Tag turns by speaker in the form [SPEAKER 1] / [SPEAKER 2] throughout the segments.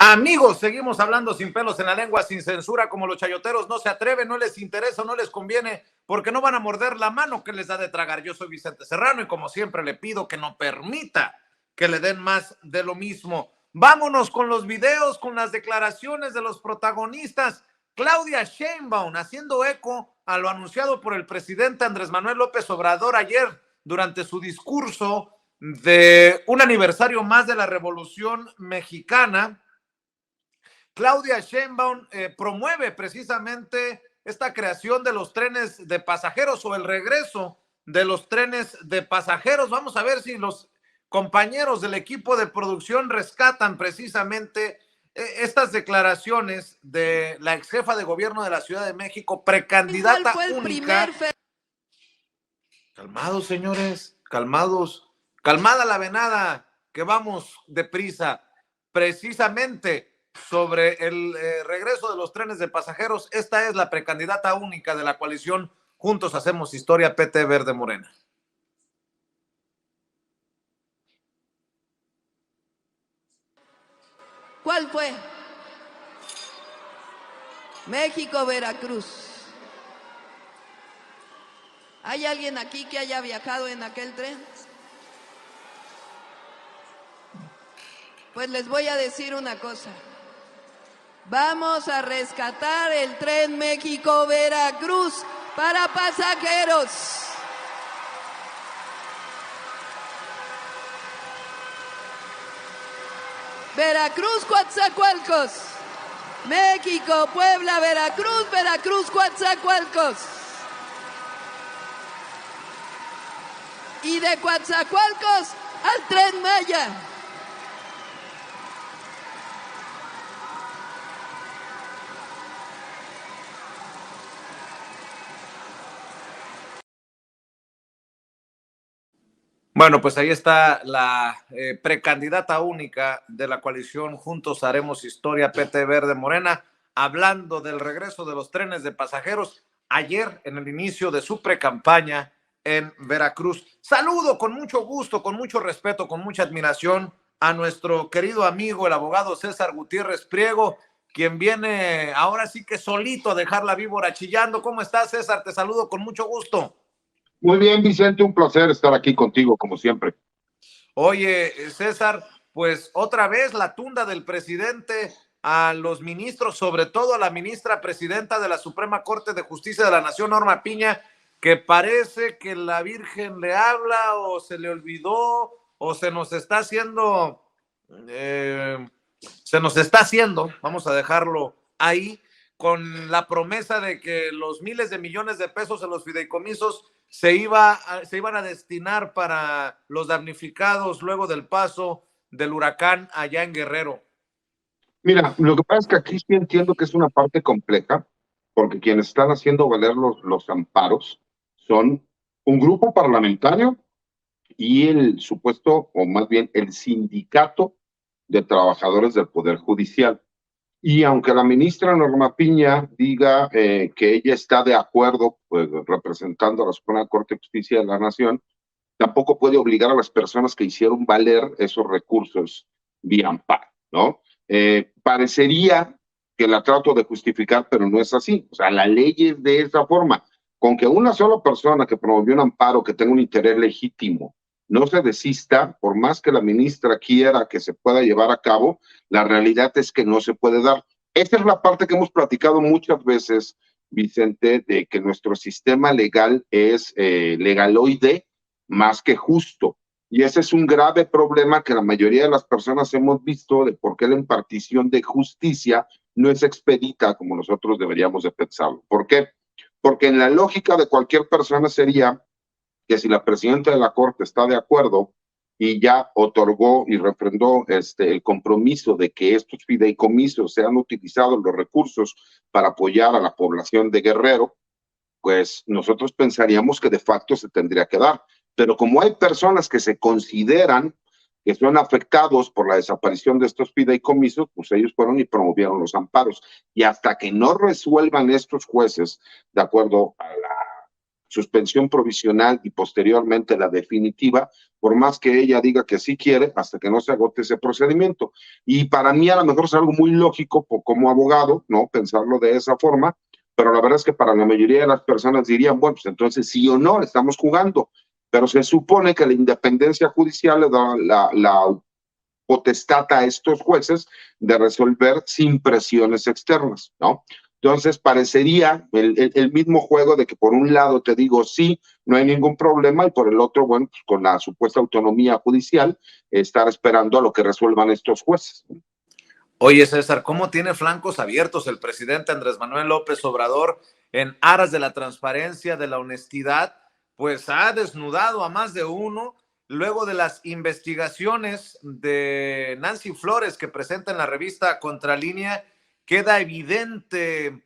[SPEAKER 1] Amigos, seguimos hablando sin pelos en la lengua, sin censura, como los chayoteros no se atreven, no les interesa, no les conviene, porque no van a morder la mano que les da de tragar. Yo soy Vicente Serrano y como siempre le pido que no permita que le den más de lo mismo. Vámonos con los videos, con las declaraciones de los protagonistas. Claudia Sheinbaum haciendo eco a lo anunciado por el presidente Andrés Manuel López Obrador ayer durante su discurso de un aniversario más de la Revolución Mexicana. Claudia Sheinbaum promueve precisamente esta creación de los trenes de pasajeros o el regreso de los trenes de pasajeros. Vamos a ver si los compañeros del equipo de producción rescatan precisamente estas declaraciones de la ex jefa de gobierno de la Ciudad de México, precandidata única. Calmados, señores, calmados, calmada la venada, que vamos deprisa. Precisamente sobre el regreso de los trenes de pasajeros, esta es la precandidata única de la coalición Juntos Hacemos Historia, PT Verde Morena.
[SPEAKER 2] ¿Cuál fue? México-Veracruz. ¿Hay alguien aquí que haya viajado en aquel tren? Pues les voy a decir una cosa. Vamos a rescatar el tren México-Veracruz para pasajeros. Veracruz, Coatzacoalcos. México, Puebla, Veracruz, Veracruz, Coatzacoalcos. Y de Coatzacoalcos al Tren Maya.
[SPEAKER 1] Bueno, pues ahí está la precandidata única de la coalición Juntos Haremos Historia, PT Verde Morena, hablando del regreso de los trenes de pasajeros ayer en el inicio de su precampaña en Veracruz. Saludo con mucho gusto, con mucho respeto, con mucha admiración a nuestro querido amigo, el abogado César Gutiérrez Priego, quien viene ahora sí que solito a dejar la víbora chillando. ¿Cómo estás, César? Te saludo con mucho gusto.
[SPEAKER 3] Muy bien, Vicente, un placer estar aquí contigo, como siempre.
[SPEAKER 1] Oye, César, pues otra vez la tunda del presidente a los ministros, sobre todo a la ministra presidenta de la Suprema Corte de Justicia de la Nación, Norma Piña, que parece que la Virgen le habla o se le olvidó o se nos está haciendo, vamos a dejarlo ahí, con la promesa de que los miles de millones de pesos en los fideicomisos se iban a destinar para los damnificados luego del paso del huracán allá en Guerrero.
[SPEAKER 3] Mira, lo que pasa es que aquí sí entiendo que es una parte compleja, porque quienes están haciendo valer los amparos son un grupo parlamentario y el supuesto, o más bien el sindicato de trabajadores del Poder Judicial. Y aunque la ministra Norma Piña diga que ella está de acuerdo, pues, representando a la Suprema Corte de Justicia de la Nación, tampoco puede obligar a las personas que hicieron valer esos recursos vía amparo, ¿no? Parecería que la trato de justificar, pero no es así. O sea, la ley es de esa forma. Con que una sola persona que promovió un amparo que tenga un interés legítimo no se desista, por más que la ministra quiera que se pueda llevar a cabo, la realidad es que no se puede dar. Esta es la parte que hemos platicado muchas veces, Vicente, de que nuestro sistema legal es legaloide más que justo. Y ese es un grave problema que la mayoría de las personas hemos visto de por qué la impartición de justicia no es expedita como nosotros deberíamos de pensarlo. ¿Por qué? Porque en la lógica de cualquier persona sería que si la presidenta de la Corte está de acuerdo y ya otorgó y refrendó el compromiso de que estos fideicomisos sean utilizados los recursos para apoyar a la población de Guerrero, pues nosotros pensaríamos que de facto se tendría que dar. Pero como hay personas que se consideran que son afectados por la desaparición de estos fideicomisos, pues ellos fueron y promovieron los amparos. Y hasta que no resuelvan estos jueces, de acuerdo a suspensión provisional y posteriormente la definitiva, por más que ella diga que sí quiere, hasta que no se agote ese procedimiento. Y para mí a lo mejor es algo muy lógico como abogado, ¿no? Pensarlo de esa forma, pero la verdad es que para la mayoría de las personas dirían, bueno, pues entonces sí o no, estamos jugando. Pero se supone que la independencia judicial le da la potestad a estos jueces de resolver sin presiones externas, ¿no? Entonces parecería el mismo juego de que por un lado te digo sí, no hay ningún problema, y por el otro, bueno, pues con la supuesta autonomía judicial, estar esperando a lo que resuelvan estos jueces.
[SPEAKER 1] Oye, César, ¿cómo tiene flancos abiertos el presidente Andrés Manuel López Obrador en aras de la transparencia, de la honestidad? Pues ha desnudado a más de uno luego de las investigaciones de Nancy Flores que presenta en la revista Contralínea. Queda evidente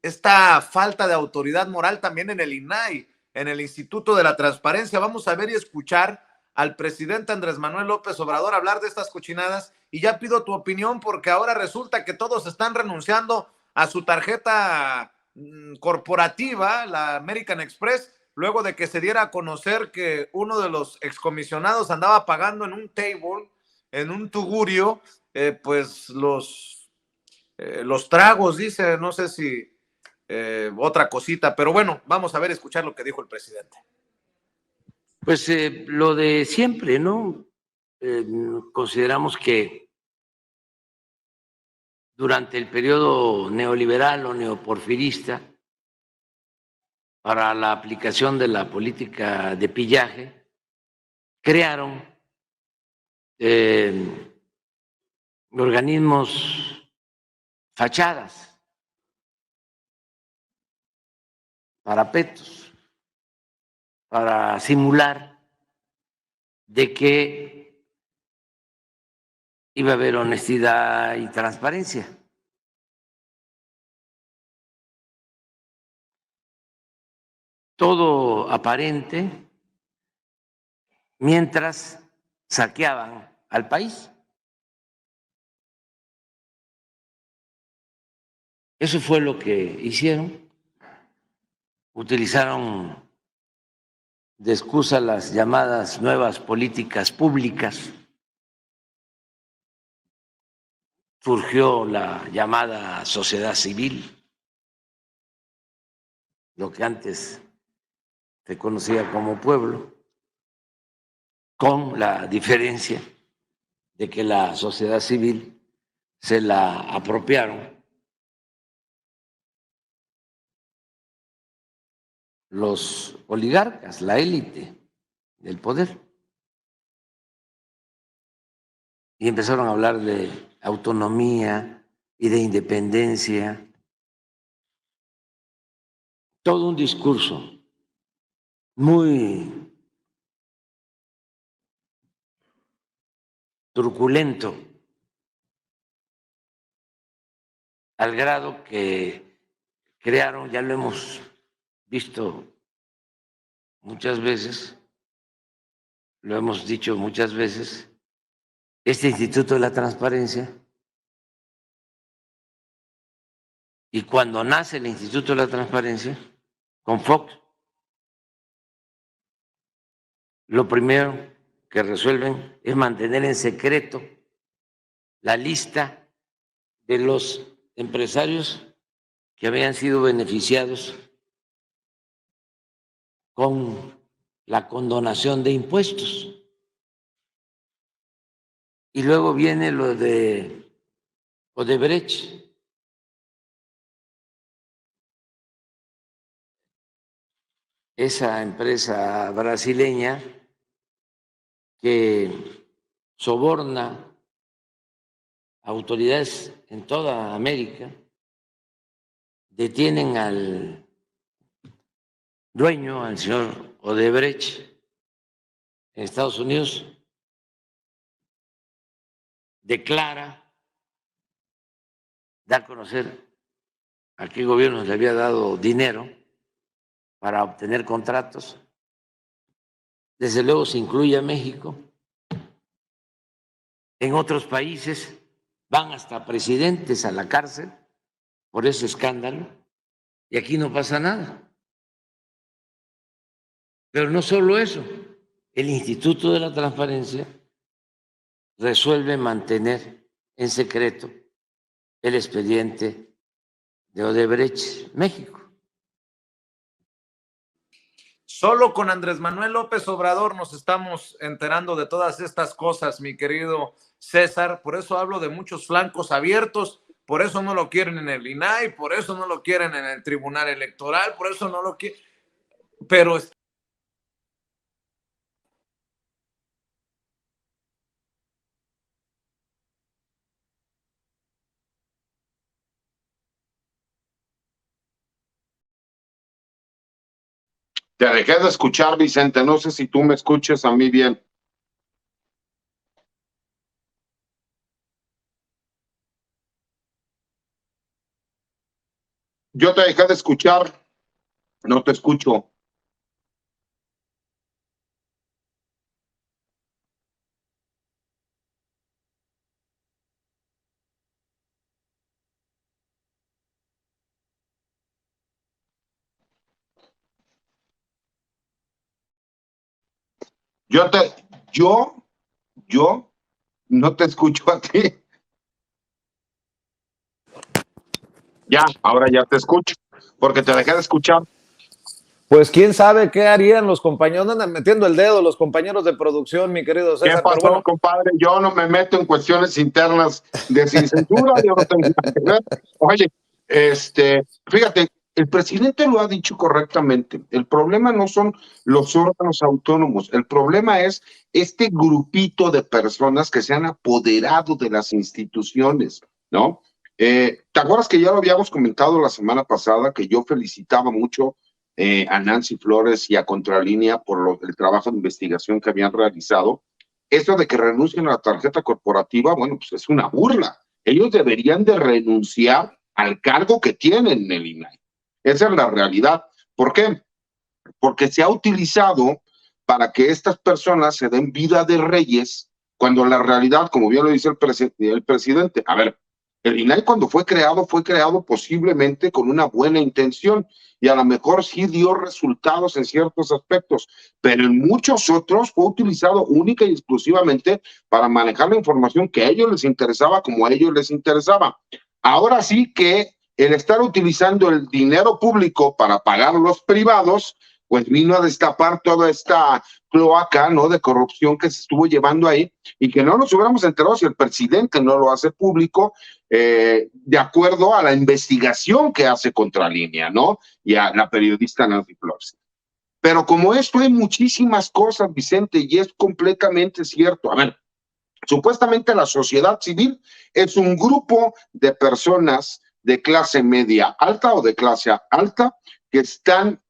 [SPEAKER 1] esta falta de autoridad moral también en el INAI, en el Instituto de la Transparencia. Vamos a ver y escuchar al presidente Andrés Manuel López Obrador hablar de estas cochinadas, y ya pido tu opinión porque ahora resulta que todos están renunciando a su tarjeta corporativa, la American Express, luego de que se diera a conocer que uno de los excomisionados andaba pagando en un table, en un tugurio, pues los tragos, dice, no sé si otra cosita, pero bueno, vamos a ver, escuchar lo que dijo el presidente.
[SPEAKER 4] Pues lo de siempre, ¿no? Consideramos que durante el periodo neoliberal o neoporfirista, para la aplicación de la política de pillaje, crearon organismos fachadas, parapetos, para simular de que iba a haber honestidad y transparencia. Todo aparente mientras saqueaban al país. Eso fue lo que hicieron. Utilizaron de excusa las llamadas nuevas políticas públicas. Surgió la llamada sociedad civil, lo que antes se conocía como pueblo, con la diferencia de que la sociedad civil se la apropiaron los oligarcas, la élite del poder, y empezaron a hablar de autonomía y de independencia, todo un discurso muy truculento, al grado que crearon, ya lo hemos visto muchas veces, lo hemos dicho muchas veces, este Instituto de la Transparencia. Y cuando nace el Instituto de la Transparencia, con Fox, lo primero que resuelven es mantener en secreto la lista de los empresarios que habían sido beneficiados con la condonación de impuestos. Y luego viene lo de Odebrecht. Esa empresa brasileña que soborna a autoridades en toda América, detienen al dueño, al señor Odebrecht, en Estados Unidos, declara, da a conocer a qué gobierno le había dado dinero para obtener contratos. Desde luego se incluye a México. En otros países van hasta presidentes a la cárcel por ese escándalo y aquí no pasa nada. Pero no solo eso, el Instituto de la Transparencia resuelve mantener en secreto el expediente de Odebrecht, México.
[SPEAKER 1] Solo con Andrés Manuel López Obrador nos estamos enterando de todas estas cosas, mi querido César. Por eso hablo de muchos flancos abiertos, por eso no lo quieren en el INAI, por eso no lo quieren en el Tribunal Electoral, por eso no lo quieren. Pero
[SPEAKER 3] Te dejé de escuchar, Vicente. No sé si tú me escuches a mí bien. Yo te dejé de escuchar. No te escucho. Yo no te escucho a ti. Ya, ahora ya te escucho, porque te dejé de escuchar.
[SPEAKER 5] Pues quién sabe qué harían los compañeros, andan metiendo el dedo los compañeros de producción, mi querido César.
[SPEAKER 3] ¿Qué pasó,
[SPEAKER 5] pero bueno,
[SPEAKER 3] compadre? Yo no me meto en cuestiones internas de sin censura, yo no tengo nada que ver. Oye, fíjate, el presidente lo ha dicho correctamente. El problema no son los órganos autónomos, el problema es este grupito de personas que se han apoderado de las instituciones, ¿no? ¿Te acuerdas que ya lo habíamos comentado la semana pasada, que yo felicitaba mucho a Nancy Flores y a Contralínea por el trabajo de investigación que habían realizado? Esto de que renuncien a la tarjeta corporativa, bueno, pues es una burla. Ellos deberían de renunciar al cargo que tienen en el INAI. Esa es la realidad. ¿Por qué? Porque se ha utilizado para que estas personas se den vida de reyes, cuando la realidad, como bien lo dice el presidente, a ver, el INAI cuando fue creado posiblemente con una buena intención y a lo mejor sí dio resultados en ciertos aspectos, pero en muchos otros fue utilizado única y exclusivamente para manejar la información que a ellos les interesaba como a ellos les interesaba. Ahora sí que el estar utilizando el dinero público para pagar los privados, pues vino a destapar toda esta cloaca, ¿no?, de corrupción que se estuvo llevando ahí y que no nos hubiéramos enterado si el presidente no lo hace público, de acuerdo a la investigación que hace Contralínea, ¿no?, y a la periodista Nancy Flores. Pero como esto hay muchísimas cosas, Vicente, y es completamente cierto. A ver, supuestamente la sociedad civil es un grupo de personas de clase media alta o de clase alta que están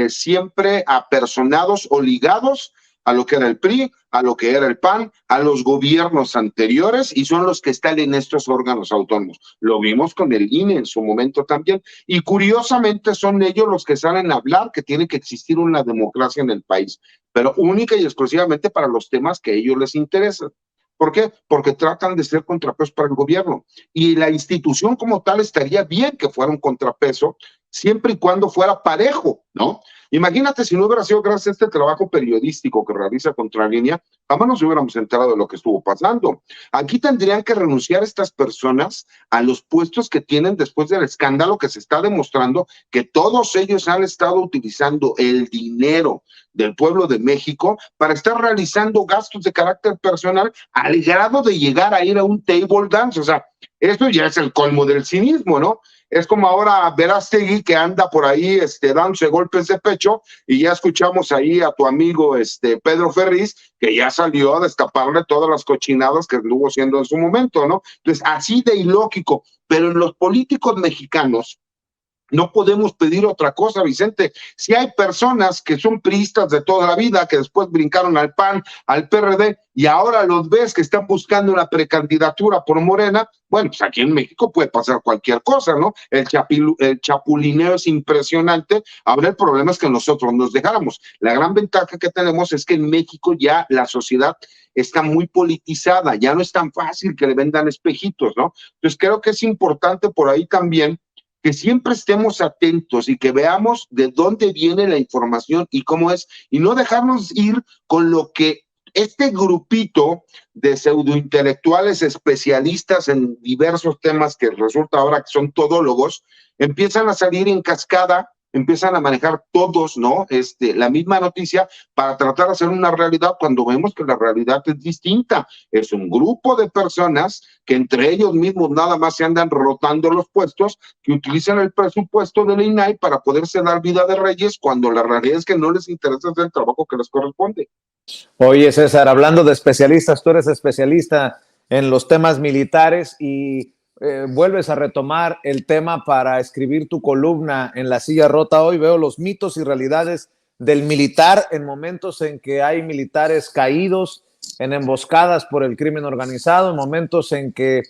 [SPEAKER 3] siempre apersonados o ligados a lo que era el PRI, a lo que era el PAN, a los gobiernos anteriores, y son los que están en estos órganos autónomos. Lo vimos con el INE en su momento también, y curiosamente son ellos los que salen a hablar que tiene que existir una democracia en el país, pero única y exclusivamente para los temas que a ellos les interesan. ¿Por qué? Porque tratan de ser contrapesos para el gobierno, y la institución como tal estaría bien que fuera un contrapeso, siempre y cuando fuera parejo, ¿no? Imagínate si no hubiera sido gracias a este trabajo periodístico que realiza Contralínea, jamás nos hubiéramos enterado de lo que estuvo pasando. Aquí tendrían que renunciar estas personas a los puestos que tienen después del escándalo que se está demostrando que todos ellos han estado utilizando el dinero del pueblo de México para estar realizando gastos de carácter personal al grado de llegar a ir a un table dance. O sea, esto ya es el colmo del cinismo, ¿no? Es como ahora Verástegui que anda por ahí dándose golpes de pecho, y ya escuchamos ahí a tu amigo Pedro Ferriz, que ya salió a destaparle todas las cochinadas que anduvo haciendo en su momento, ¿no? Entonces, así de ilógico. Pero en los políticos mexicanos no podemos pedir otra cosa, Vicente. Si hay personas que son priistas de toda la vida, que después brincaron al PAN, al PRD, y ahora los ves que están buscando una precandidatura por Morena, bueno, pues aquí en México puede pasar cualquier cosa, ¿no? El chapulineo es impresionante. Ahora el problema es que nosotros nos dejáramos. La gran ventaja que tenemos es que en México ya la sociedad está muy politizada, ya no es tan fácil que le vendan espejitos, ¿no? Entonces creo que es importante por ahí también que siempre estemos atentos y que veamos de dónde viene la información y cómo es, y no dejarnos ir con lo que este grupito de pseudointelectuales especialistas en diversos temas que resulta ahora que son todólogos, empiezan a salir en cascada, empiezan a manejar todos, ¿no? La misma noticia para tratar de hacer una realidad cuando vemos que la realidad es distinta. Es un grupo de personas que entre ellos mismos nada más se andan rotando los puestos, que utilizan el presupuesto del INAI para poderse dar vida de reyes cuando la realidad es que no les interesa hacer el trabajo que les corresponde.
[SPEAKER 5] Oye, César, hablando de especialistas, tú eres especialista en los temas militares y vuelves a retomar el tema para escribir tu columna en La Silla Rota. Hoy veo los mitos y realidades del militar en momentos en que hay militares caídos en emboscadas por el crimen organizado, en momentos en que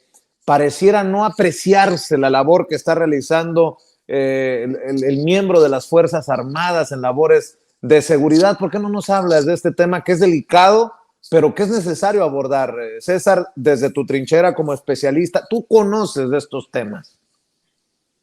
[SPEAKER 5] pareciera no apreciarse la labor que está realizando el miembro de las Fuerzas Armadas en labores de seguridad. ¿Por qué no nos hablas de este tema que es delicado, pero que es necesario abordar? César, desde tu trinchera como especialista, tú conoces de estos temas.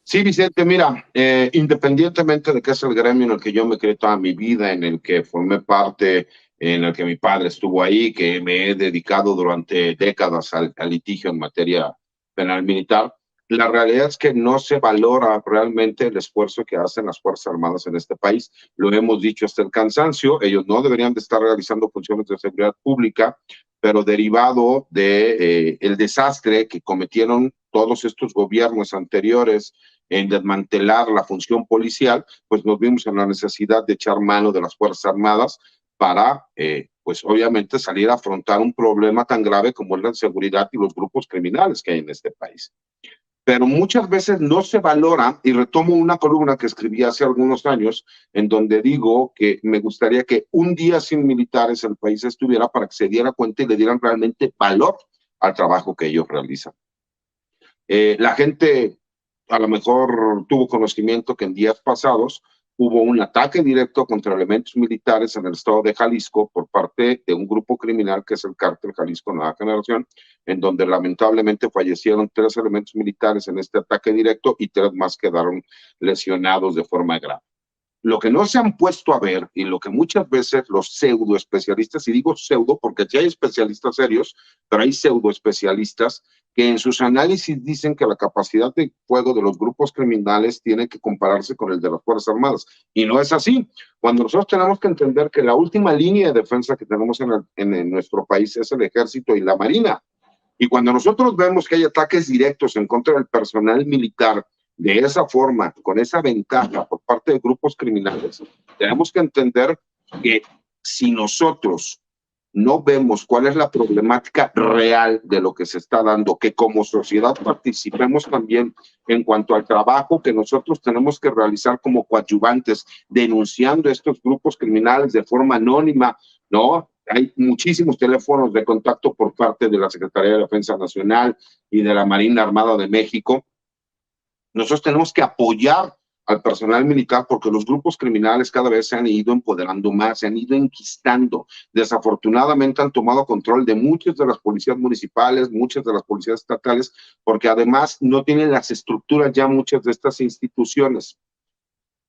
[SPEAKER 3] Sí, Vicente, mira, independientemente de que es el gremio en el que yo me crié toda mi vida, en el que formé parte, en el que mi padre estuvo ahí, que me he dedicado durante décadas al litigio en materia penal militar, la realidad es que no se valora realmente el esfuerzo que hacen las Fuerzas Armadas en este país. Lo hemos dicho hasta el cansancio, ellos no deberían de estar realizando funciones de seguridad pública, pero derivado de el desastre que cometieron todos estos gobiernos anteriores en desmantelar la función policial, pues nos vimos en la necesidad de echar mano de las Fuerzas Armadas para, pues obviamente, salir a afrontar un problema tan grave como es la inseguridad y los grupos criminales que hay en este país. Pero muchas veces no se valora, y retomo una columna que escribí hace algunos años, en donde digo que me gustaría que un día sin militares el país estuviera para que se diera cuenta y le dieran realmente valor al trabajo que ellos realizan. La gente a lo mejor tuvo conocimiento que en días pasados hubo un ataque directo contra elementos militares en el estado de Jalisco por parte de un grupo criminal que es el Cártel Jalisco Nueva Generación, en donde lamentablemente fallecieron 3 elementos militares en este ataque directo y 3 más quedaron lesionados de forma grave. Lo que no se han puesto a ver y lo que muchas veces los pseudo especialistas, y digo pseudo porque sí hay especialistas serios, pero hay pseudo especialistas que en sus análisis dicen que la capacidad de fuego de los grupos criminales tiene que compararse con el de las Fuerzas Armadas. Y no es así. Cuando nosotros tenemos que entender que la última línea de defensa que tenemos en nuestro país es el Ejército y la Marina. Y cuando nosotros vemos que hay ataques directos en contra del personal militar de esa forma, con esa ventaja por parte de grupos criminales, tenemos que entender que si nosotros no vemos cuál es la problemática real de lo que se está dando, que como sociedad participemos también en cuanto al trabajo que nosotros tenemos que realizar como coadyuvantes, denunciando estos grupos criminales de forma anónima, ¿no? Hay muchísimos teléfonos de contacto por parte de la Secretaría de Defensa Nacional y de la Marina Armada de México. Nosotros tenemos que apoyar al personal militar porque los grupos criminales cada vez se han ido empoderando más, se han ido enquistando. Desafortunadamente han tomado control de muchas de las policías municipales, muchas de las policías estatales, porque además no tienen las estructuras ya muchas de estas instituciones.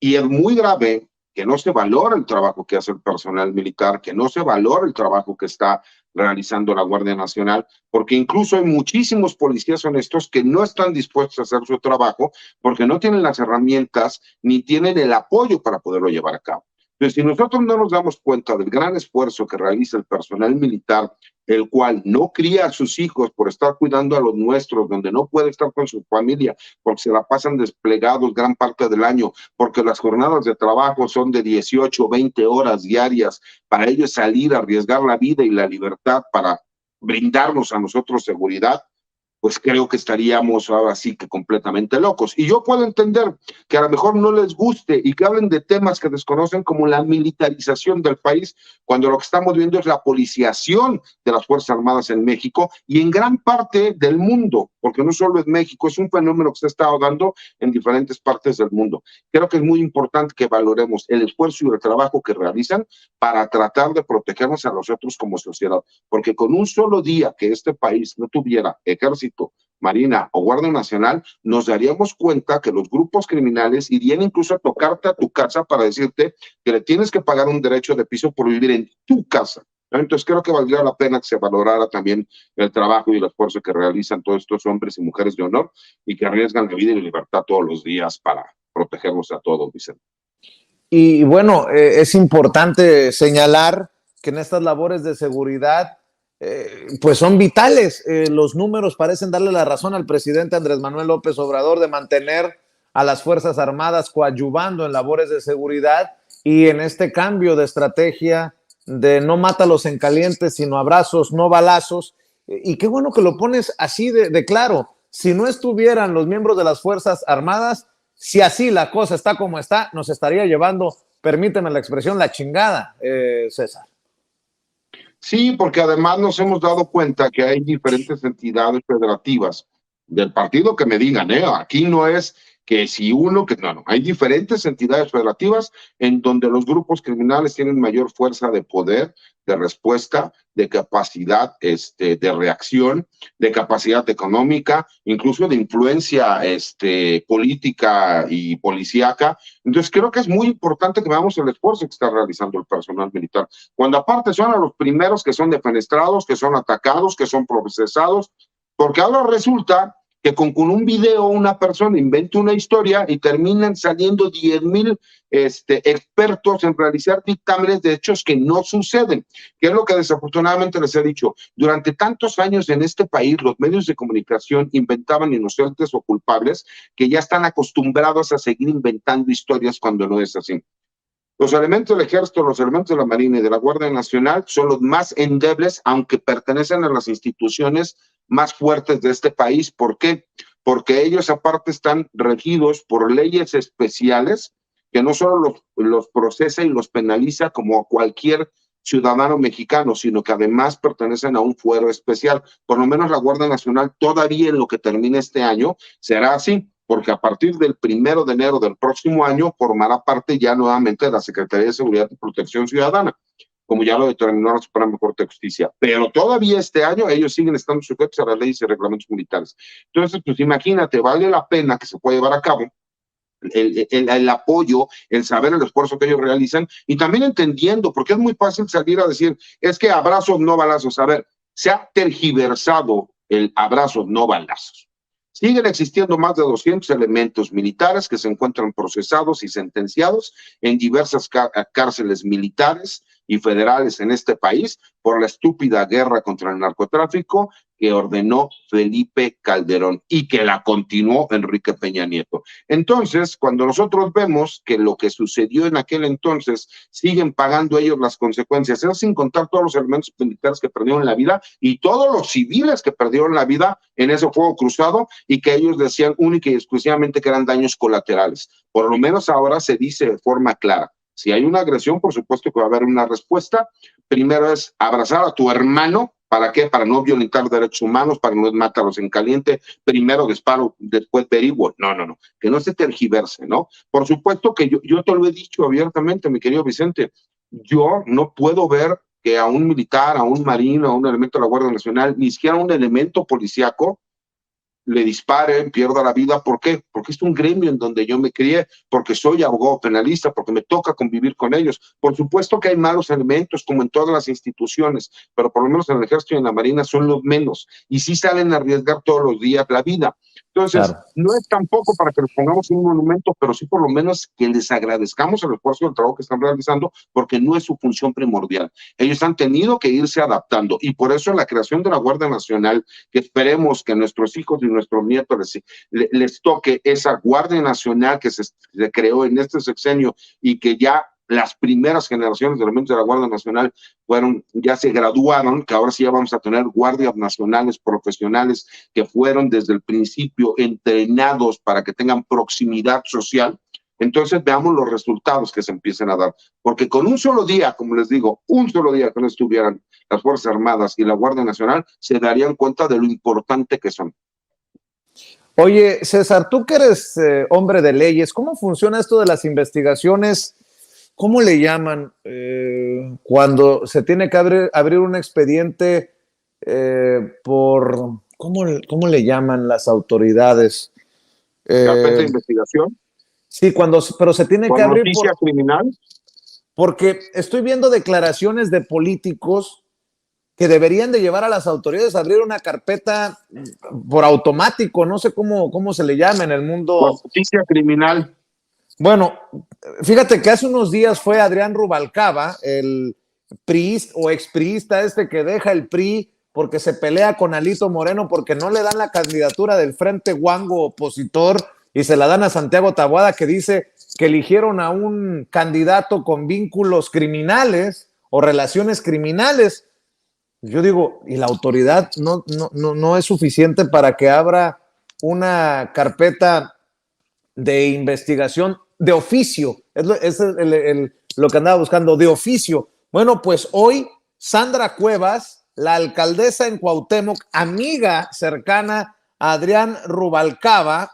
[SPEAKER 3] Y es muy grave que no se valora el trabajo que hace el personal militar, que no se valora el trabajo que está realizando la Guardia Nacional, porque incluso hay muchísimos policías honestos que no están dispuestos a hacer su trabajo porque no tienen las herramientas ni tienen el apoyo para poderlo llevar a cabo. Entonces, si nosotros no nos damos cuenta del gran esfuerzo que realiza el personal militar, el cual no cría a sus hijos por estar cuidando a los nuestros, donde no puede estar con su familia, porque se la pasan desplegados gran parte del año, porque las jornadas de trabajo son de 18, 20 horas diarias, para ellos salir a arriesgar la vida y la libertad para brindarnos a nosotros seguridad, pues creo que estaríamos ahora sí que completamente locos. Y yo puedo entender que a lo mejor no les guste y que hablen de temas que desconocen como la militarización del país, cuando lo que estamos viendo es la policiación de las Fuerzas Armadas en México y en gran parte del mundo, porque no solo es México, es un fenómeno que se ha estado dando en diferentes partes del mundo. Creo que es muy importante que valoremos el esfuerzo y el trabajo que realizan para tratar de protegernos a nosotros como sociedad, porque con un solo día que este país no tuviera ejército, Marina o Guardia Nacional, nos daríamos cuenta que los grupos criminales irían incluso a tocarte a tu casa para decirte que le tienes que pagar un derecho de piso por vivir en tu casa. Entonces creo que valdría la pena que se valorara también el trabajo y el esfuerzo que realizan todos estos hombres y mujeres de honor y que arriesgan la vida y la libertad todos los días para protegerlos a todos, Vicente.
[SPEAKER 5] Y bueno, es importante señalar que en estas labores de seguridad, pues son vitales. Los números parecen darle la razón al presidente Andrés Manuel López Obrador de mantener a las Fuerzas Armadas coadyuvando en labores de seguridad y en este cambio de estrategia de no mátalos en caliente, sino abrazos, no balazos. Y qué bueno que lo pones así de claro. Si no estuvieran los miembros de las Fuerzas Armadas, si así la cosa está como está, nos estaría llevando, permíteme la expresión, la chingada, César.
[SPEAKER 3] Sí, porque además nos hemos dado cuenta que hay diferentes entidades federativas del partido que me digan, aquí no es que si uno, que no, hay diferentes entidades federativas en donde los grupos criminales tienen mayor fuerza de poder, de respuesta, de capacidad de reacción, de capacidad económica, incluso de influencia política y policíaca. Entonces creo que es muy importante que veamos el esfuerzo que está realizando el personal militar, cuando aparte son a los primeros que son defenestrados, que son atacados, que son procesados, porque ahora resulta que con un video una persona inventa una historia y terminan saliendo 10,000 expertos en realizar dictámenes de hechos que no suceden, que es lo que desafortunadamente les he dicho. Durante tantos años en este país los medios de comunicación inventaban inocentes o culpables que ya están acostumbrados a seguir inventando historias cuando no es así. Los elementos del Ejército, los elementos de la Marina y de la Guardia Nacional son los más endebles, aunque pertenecen a las instituciones más fuertes de este país. ¿Por qué? Porque ellos aparte están regidos por leyes especiales que no solo los procesa y los penaliza como cualquier ciudadano mexicano, sino que además pertenecen a un fuero especial. Por lo menos la Guardia Nacional todavía en lo que termine este año será así, porque a partir del 1 de enero del próximo año formará parte ya nuevamente de la Secretaría de Seguridad y Protección Ciudadana, como ya lo determinó la Suprema Corte de Justicia. Pero todavía este año ellos siguen estando sujetos a las leyes y reglamentos militares. Entonces, pues imagínate, vale la pena que se pueda llevar a cabo el apoyo, el saber el esfuerzo que ellos realizan y también entendiendo, porque es muy fácil salir a decir, es que abrazos, no balazos. A ver, se ha tergiversado el abrazos, no balazos. Siguen existiendo más de 200 elementos militares que se encuentran procesados y sentenciados en diversas cárceles militares y federales en este país por la estúpida guerra contra el narcotráfico que ordenó Felipe Calderón y que la continuó Enrique Peña Nieto. Entonces, cuando nosotros vemos que lo que sucedió en aquel entonces siguen pagando ellos las consecuencias, eso sin contar todos los elementos militares que perdieron la vida y todos los civiles que perdieron la vida en ese fuego cruzado y que ellos decían única y exclusivamente que eran daños colaterales. Por lo menos ahora se dice de forma clara. Si hay una agresión, por supuesto que va a haber una respuesta. Primero es abrazar a tu hermano. ¿Para qué? Para no violentar derechos humanos, para no matarlos en caliente. Primero disparo, después averiguo. No. Que no se tergiverse, ¿no? Por supuesto que yo te lo he dicho abiertamente, mi querido Vicente. Yo no puedo ver que a un militar, a un marino, a un elemento de la Guardia Nacional, ni siquiera a un elemento policíaco, le disparen, pierda la vida. ¿Por qué? Porque es un gremio en donde yo me crié, porque soy abogado penalista, porque me toca convivir con ellos. Por supuesto que hay malos elementos, como en todas las instituciones, pero por lo menos en el Ejército y en la Marina son los menos, y sí salen a arriesgar todos los días la vida. Entonces, claro, no es tampoco para que les pongamos un monumento, pero sí por lo menos que les agradezcamos el esfuerzo del trabajo que están realizando, porque no es su función primordial. Ellos han tenido que irse adaptando, y por eso la creación de la Guardia Nacional, que esperemos que nuestros hijos y nuestros nietos les toque esa Guardia Nacional que se creó en este sexenio y que ya las primeras generaciones de elementos de la Guardia Nacional ya se graduaron, que ahora sí ya vamos a tener guardias nacionales profesionales que fueron desde el principio entrenados para que tengan proximidad social. Entonces veamos los resultados que se empiecen a dar, porque con un solo día, como les digo, un solo día que no estuvieran las Fuerzas Armadas y la Guardia Nacional, se darían cuenta de lo importante que son.
[SPEAKER 5] Oye, César, tú que eres hombre de leyes, ¿cómo funciona esto de las investigaciones? ¿Cómo le llaman cuando se tiene que abrir un expediente por ¿cómo le llaman las autoridades?
[SPEAKER 3] Carpeta de investigación.
[SPEAKER 5] Sí, pero se tiene que abrir
[SPEAKER 3] noticia criminal.
[SPEAKER 5] Porque estoy viendo declaraciones de políticos que deberían de llevar a las autoridades a abrir una carpeta por automático, no sé cómo se le llama en el mundo.
[SPEAKER 3] Noticia criminal.
[SPEAKER 5] Bueno, fíjate que hace unos días fue Adrián Rubalcaba, el priista o expriista que deja el PRI porque se pelea con Alito Moreno porque no le dan la candidatura del Frente Guango opositor y se la dan a Santiago Taboada, que dice que eligieron a un candidato con vínculos criminales o relaciones criminales. Yo digo, ¿y la autoridad no es suficiente para que abra una carpeta de investigación de oficio? Es lo que andaba buscando, de oficio. Bueno, pues hoy Sandra Cuevas, la alcaldesa en Cuauhtémoc, amiga cercana a Adrián Rubalcaba,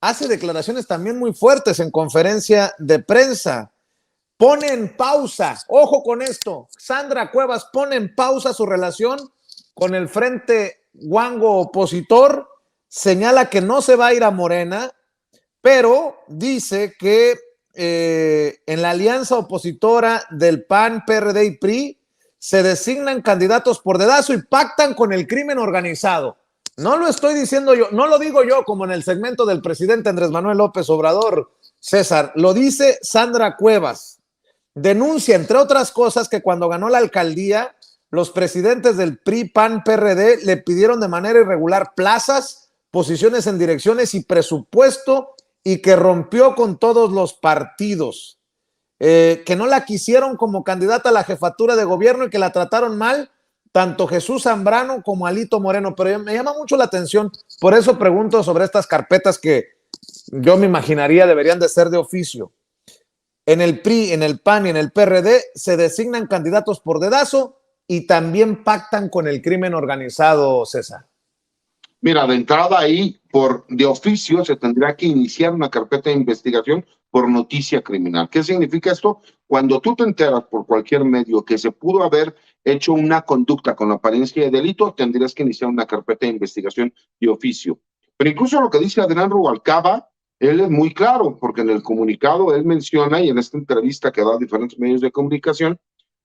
[SPEAKER 5] hace declaraciones también muy fuertes en conferencia de prensa. Pone en pausa, ojo con esto, Sandra Cuevas pone en pausa su relación con el Frente Guango opositor, señala que no se va a ir a Morena, pero dice que en la alianza opositora del PAN, PRD y PRI se designan candidatos por dedazo y pactan con el crimen organizado. No lo estoy diciendo yo, no lo digo yo como en el segmento del presidente Andrés Manuel López Obrador, César, lo dice Sandra Cuevas. Denuncia, entre otras cosas, que cuando ganó la alcaldía, los presidentes del PRI, PAN, PRD le pidieron de manera irregular plazas, posiciones en direcciones y presupuesto, y que rompió con todos los partidos, que no la quisieron como candidata a la jefatura de gobierno y que la trataron mal tanto Jesús Zambrano como Alito Moreno. Pero me llama mucho la atención, por eso pregunto sobre estas carpetas que yo me imaginaría deberían de ser de oficio. En el PRI, en el PAN y en el PRD se designan candidatos por dedazo y también pactan con el crimen organizado, César.
[SPEAKER 3] Mira, de entrada ahí, de oficio, se tendrá que iniciar una carpeta de investigación por noticia criminal. ¿Qué significa esto? Cuando tú te enteras por cualquier medio que se pudo haber hecho una conducta con apariencia de delito, tendrías que iniciar una carpeta de investigación de oficio. Pero incluso lo que dice Adrián Rubalcaba, él es muy claro, porque en el comunicado él menciona, y en esta entrevista que da a diferentes medios de comunicación,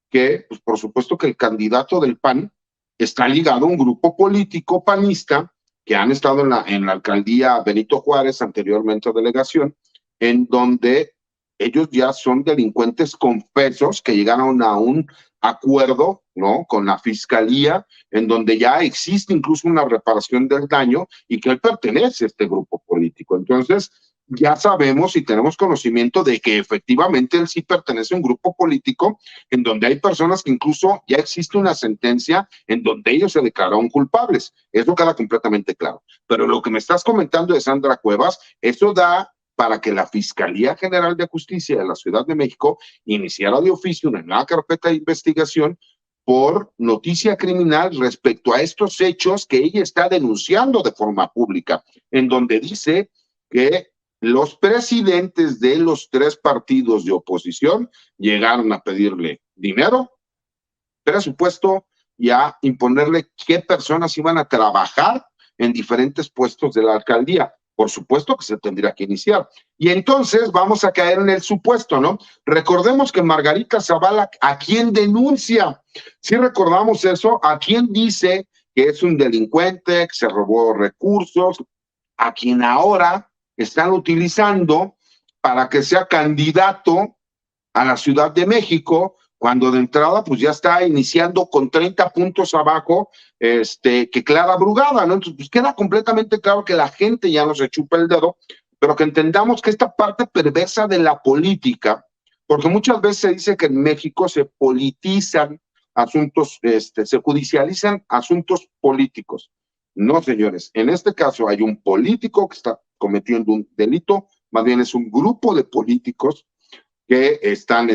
[SPEAKER 3] que, pues, por supuesto que el candidato del PAN está ligado a un grupo político panista que han estado en la alcaldía Benito Juárez, anteriormente delegación, en donde ellos ya son delincuentes confesos que llegaron a un acuerdo, ¿no?, con la fiscalía, en donde ya existe incluso una reparación del daño y que él pertenece a este grupo político. Entonces, ya sabemos y tenemos conocimiento de que efectivamente él sí pertenece a un grupo político en donde hay personas que incluso ya existe una sentencia en donde ellos se declararon culpables. Eso queda completamente claro. Pero lo que me estás comentando de Sandra Cuevas, eso da para que la Fiscalía General de Justicia de la Ciudad de México iniciara de oficio una nueva carpeta de investigación por noticia criminal respecto a estos hechos que ella está denunciando de forma pública, en donde dice que los presidentes de los 3 partidos de oposición llegaron a pedirle dinero, presupuesto y a imponerle qué personas iban a trabajar en diferentes puestos de la alcaldía. Por supuesto que se tendría que iniciar. Y entonces vamos a caer en el supuesto, ¿no? Recordemos que Margarita Zavala, ¿a quién denuncia? Si recordamos eso, ¿a quién dice que es un delincuente, que se robó recursos? A quien ahora están utilizando para que sea candidato a la Ciudad de México, cuando de entrada pues ya está iniciando con 30 puntos abajo que Clara Brugada, ¿no? Entonces pues queda completamente claro que la gente ya no se chupa el dedo, pero que entendamos que esta parte perversa de la política, porque muchas veces se dice que en México se politizan asuntos, se judicializan asuntos políticos. No, señores, en este caso hay un político que está cometiendo un delito, más bien es un grupo de políticos que están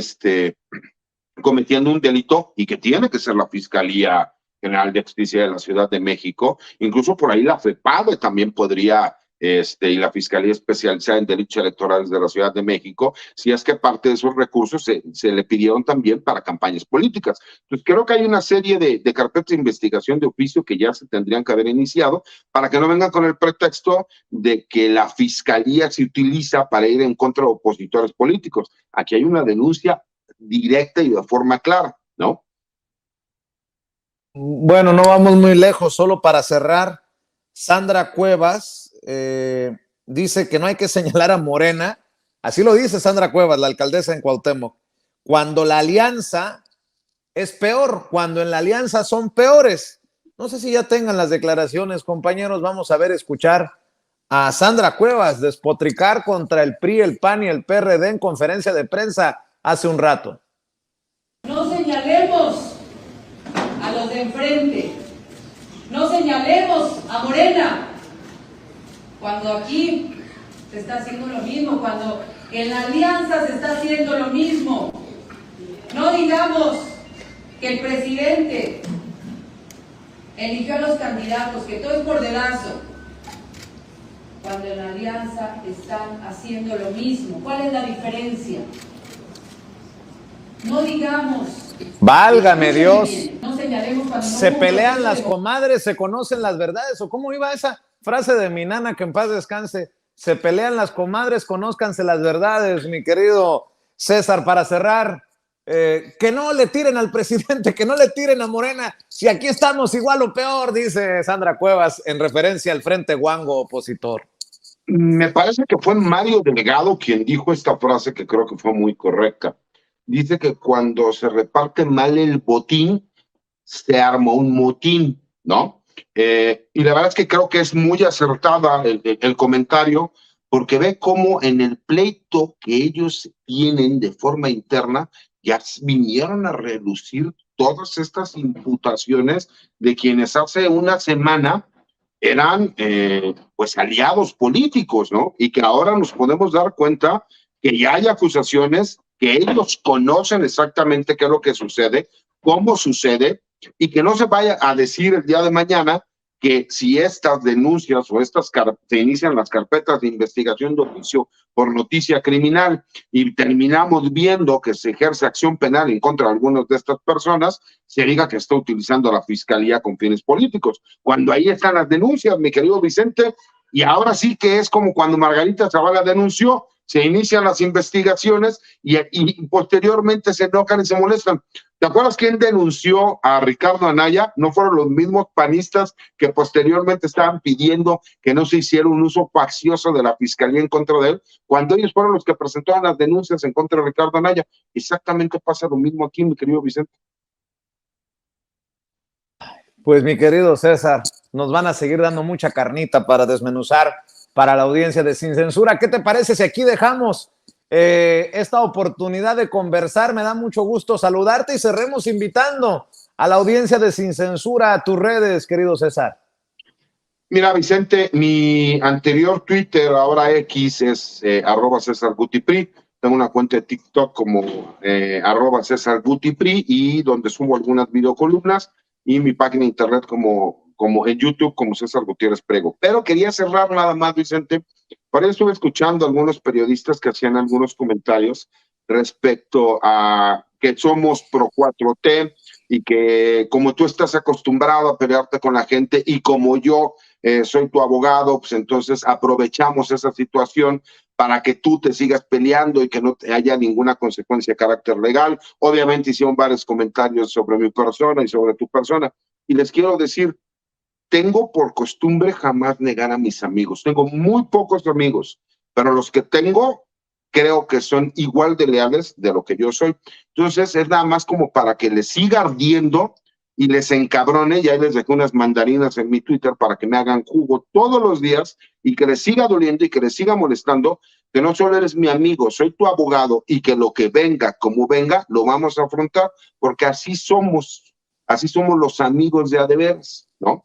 [SPEAKER 3] cometiendo un delito y que tiene que ser la Fiscalía General de Justicia de la Ciudad de México. Incluso por ahí la FEPADE también podría y la Fiscalía Especializada en Delitos Electorales de la Ciudad de México, si es que parte de esos recursos se le pidieron también para campañas políticas. Entonces, creo que hay una serie de carpetas de investigación de oficio que ya se tendrían que haber iniciado para que no vengan con el pretexto de que la Fiscalía se utiliza para ir en contra de opositores políticos. Aquí hay una denuncia directa y de forma clara, ¿no?
[SPEAKER 5] Bueno, no vamos muy lejos, solo para cerrar, Sandra Cuevas dice que no hay que señalar a Morena, así lo dice Sandra Cuevas, la alcaldesa en Cuauhtémoc, cuando la alianza es peor, cuando en la alianza son peores. No sé si ya tengan las declaraciones, compañeros, vamos a ver, escuchar a Sandra Cuevas despotricar contra el PRI, el PAN y el PRD en conferencia de prensa hace un rato.
[SPEAKER 6] No señalemos a los de enfrente, no señalemos a Morena, cuando aquí se está haciendo lo mismo, cuando en la alianza se está haciendo lo mismo. No digamos que el presidente eligió a los candidatos, que todo es por dedazo, cuando en la alianza están haciendo lo mismo. ¿Cuál es la diferencia? No digamos.
[SPEAKER 5] Válgame Dios.
[SPEAKER 6] No señalemos cuando
[SPEAKER 5] se
[SPEAKER 6] no
[SPEAKER 5] pelean las comadres, se conocen las verdades. ¿O cómo iba esa frase de mi nana, que en paz descanse? Se pelean las comadres, conózcanse las verdades, mi querido César. Para cerrar, que no le tiren al presidente, que no le tiren a Morena, si aquí estamos igual o peor, dice Sandra Cuevas en referencia al Frente Guango opositor.
[SPEAKER 3] Me parece que fue Mario Delgado quien dijo esta frase que creo que fue muy correcta. Dice que cuando se reparte mal el botín, se arma un motín, ¿no? Y la verdad es que creo que es muy acertada el comentario, porque ve cómo en el pleito que ellos tienen de forma interna, ya vinieron a relucir todas estas imputaciones de quienes hace una semana eran pues aliados políticos, ¿no? Y que ahora nos podemos dar cuenta que ya hay acusaciones, que ellos conocen exactamente qué es lo que sucede, cómo sucede, y que no se vaya a decir el día de mañana que si estas denuncias o se inician las carpetas de investigación de oficio por noticia criminal y terminamos viendo que se ejerce acción penal en contra de algunas de estas personas, se diga que está utilizando la fiscalía con fines políticos. Cuando ahí están las denuncias, mi querido Vicente, y ahora sí que es como cuando Margarita Zavala denunció, se inician las investigaciones y posteriormente se enojan y se molestan. ¿Te acuerdas quién denunció a Ricardo Anaya? No fueron los mismos panistas que posteriormente estaban pidiendo que no se hiciera un uso faccioso de la fiscalía en contra de él, cuando ellos fueron los que presentaron las denuncias en contra de Ricardo Anaya. Exactamente pasa lo mismo aquí, mi querido Vicente.
[SPEAKER 5] Pues mi querido César, nos van a seguir dando mucha carnita para desmenuzar para la audiencia de Sin Censura. ¿Qué te parece si aquí dejamos esta oportunidad de conversar? Me da mucho gusto saludarte y cerremos invitando a la audiencia de Sin Censura a tus redes, querido César.
[SPEAKER 3] Mira, Vicente, mi anterior Twitter, ahora X, es @CésarGutiPri. Tengo una cuenta de TikTok como @CésarGutiPri y donde subo algunas videocolumnas, y mi página de internet como en YouTube como César Gutiérrez Prego. Pero quería cerrar nada más, Vicente. Por eso estuve escuchando a algunos periodistas que hacían algunos comentarios respecto a que somos pro 4T y que como tú estás acostumbrado a pelearte con la gente y como yo soy tu abogado, pues entonces aprovechamos esa situación para que tú te sigas peleando y que no haya ninguna consecuencia de carácter legal. Obviamente hicieron varios comentarios sobre mi persona y sobre tu persona. Y les quiero decir, tengo por costumbre jamás negar a mis amigos. Tengo muy pocos amigos, pero los que tengo creo que son igual de leales de lo que yo soy. Entonces es nada más como para que les siga ardiendo y les encabrone, y ahí les dejé unas mandarinas en mi Twitter para que me hagan jugo todos los días y que les siga doliendo y que les siga molestando, que no solo eres mi amigo, soy tu abogado y que lo que venga, como venga, lo vamos a afrontar, porque así somos los amigos de a de veras, ¿no?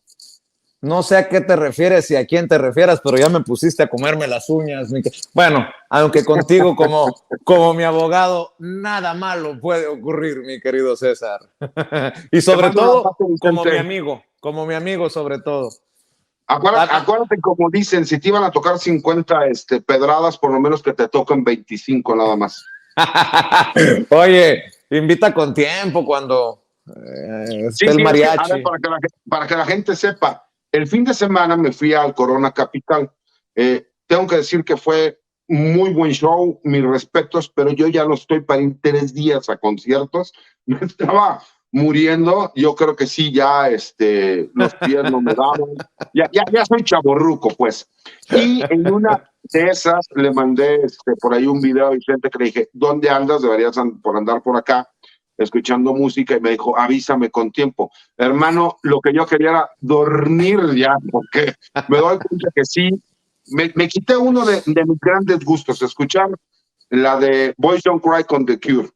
[SPEAKER 5] No sé a qué te refieres y a quién te refieras, pero ya me pusiste a comerme las uñas. Bueno, aunque contigo como mi abogado, nada malo puede ocurrir, mi querido César. Y sobre todo, como mi amigo sobre todo.
[SPEAKER 3] Acuérdate, como dicen, si te iban a tocar 50 pedradas, por lo menos que te toquen 25 nada más.
[SPEAKER 5] Oye, invita con tiempo cuando esté el mariachi.
[SPEAKER 3] A ver, para que la gente sepa, el fin de semana me fui al Corona Capital. Tengo que decir que fue muy buen show, mis respetos, pero yo ya no estoy para ir 3 días a conciertos. Me estaba muriendo. Yo creo que sí, ya los pies no me daban. Ya soy chavorruco, pues. Y en una de esas le mandé por ahí un video a Vicente que le dije, ¿dónde andas? Deberías por andar por acá escuchando música, y me dijo, avísame con tiempo. Hermano, lo que yo quería era dormir ya, porque me doy cuenta que sí, me quité uno de mis grandes gustos, escuchar la de Boys Don't Cry con The Cure,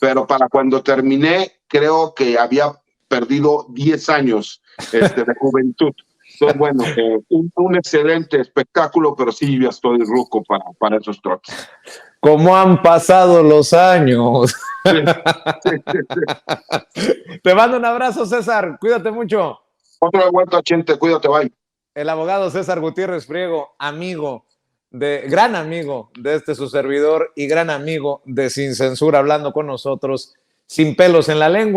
[SPEAKER 3] pero para cuando terminé, creo que había perdido 10 años de juventud. Entonces, bueno, un excelente espectáculo, pero sí, ya estoy ruco para esos trotes.
[SPEAKER 5] ¿Cómo han pasado los años? Te mando un abrazo, César. Cuídate mucho.
[SPEAKER 3] Otra vuelta, Chente. Cuídate, bye.
[SPEAKER 5] El abogado César Gutiérrez Priego, gran amigo de su servidor y gran amigo de Sin Censura, hablando con nosotros sin pelos en la lengua.